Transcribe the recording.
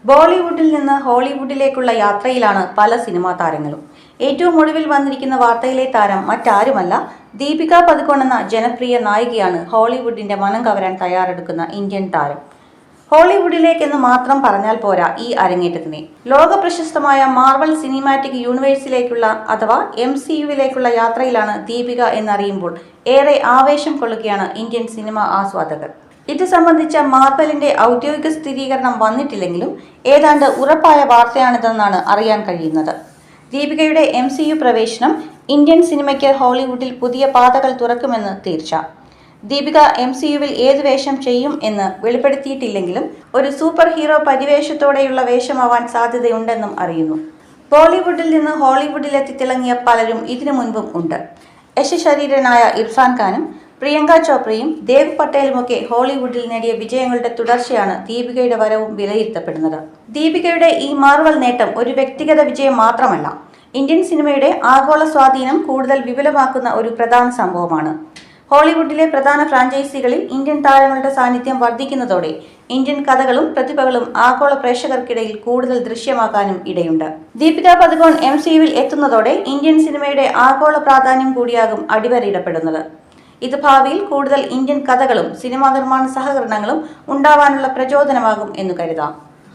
ബോളിവുഡിൽ നിന്ന് ഹോളിവുഡിലേക്കുള്ള യാത്രയിലാണ് പല സിനിമാ താരങ്ങളും. ഏറ്റവും ഒടുവിൽ വന്നിരിക്കുന്ന വാർത്തയിലെ താരം മറ്റാരുമല്ല, ദീപിക പദുകോൺ എന്ന ജനപ്രിയ നായികയാണ്. ഹോളിവുഡിന്റെ മനം കവരാൻ തയ്യാറെടുക്കുന്ന ഇന്ത്യൻ താരം. ഹോളിവുഡിലേക്കെന്ന് മാത്രം പറഞ്ഞാൽ പോരാ ഈ അരങ്ങേറ്റത്തിനെ. ലോക പ്രശസ്തമായ മാർവൽ സിനിമാറ്റിക് യൂണിവേഴ്സിലേക്കുള്ള അഥവാ MCUവിലേക്കുള്ള യാത്രയിലാണ് ദീപിക എന്നറിയുമ്പോൾ ഏറെ ആവേശം കൊള്ളുകയാണ് ഇന്ത്യൻ സിനിമാ ആസ്വാദകർ. ഇത് സംബന്ധിച്ച മാർവലിന്റെ ഔദ്യോഗിക സ്ഥിരീകരണം വന്നിട്ടില്ലെങ്കിലും ഏതാണ്ട് ഉറപ്പായ വാർത്തയാണിതെന്നാണ് അറിയാൻ കഴിയുന്നത്. ദീപികയുടെ MCU പ്രവേശനം ഇന്ത്യൻ സിനിമയ്ക്ക് ഹോളിവുഡിൽ പുതിയ പാതകൾ തുറക്കുമെന്ന് തീർച്ച. ദീപിക MCUവിൽ ഏത് വേഷം ചെയ്യും എന്ന് വെളിപ്പെടുത്തിയിട്ടില്ലെങ്കിലും ഒരു സൂപ്പർ ഹീറോ പരിവേഷത്തോടെയുള്ള വേഷമാവാൻ സാധ്യതയുണ്ടെന്നും അറിയുന്നു. ബോളിവുഡിൽ നിന്ന് ഹോളിവുഡിലെത്തി തിളങ്ങിയ പലരും ഇതിനു മുൻപും ഉണ്ട്. യശശരീരനായ ഇർഫാൻ ഖാനും പ്രിയങ്ക ചോപ്രയും ദേവ് പട്ടേലുമൊക്കെ ഹോളിവുഡിൽ നേടിയ വിജയങ്ങളുടെ തുടർച്ചയാണ് ദീപികയുടെ വരവും വിലയിരുത്തപ്പെടുന്നത്. ദീപികയുടെ ഈ മാർവൽ നേട്ടം ഒരു വ്യക്തിഗത വിജയം മാത്രമല്ല, ഇന്ത്യൻ സിനിമയുടെ ആഗോള സ്വാധീനം കൂടുതൽ വിപുലമാക്കുന്ന ഒരു പ്രധാന സംഭവമാണ്. ഹോളിവുഡിലെ പ്രധാന ഫ്രാഞ്ചൈസികളിൽ ഇന്ത്യൻ താരങ്ങളുടെ സാന്നിധ്യം വർദ്ധിക്കുന്നതോടെ ഇന്ത്യൻ കഥകളും പ്രതിഭകളും ആഗോള പ്രേക്ഷകർക്കിടയിൽ കൂടുതൽ ദൃശ്യമാക്കാനും ഇടയുണ്ട്. ദീപിക പദുകോൺ MCUവിൽ എത്തുന്നതോടെ ഇന്ത്യൻ സിനിമയുടെ ആഗോള പ്രാധാന്യം കൂടിയാകും അടിവരയിടപ്പെടുന്നത്. ഇത് ഭാവിയിൽ കൂടുതൽ ഇന്ത്യൻ കഥകളും സിനിമാ നിർമ്മാണ സഹകരണങ്ങളും ഉണ്ടാവാനുള്ള പ്രചോദനമാകും എന്നു കരുതാം.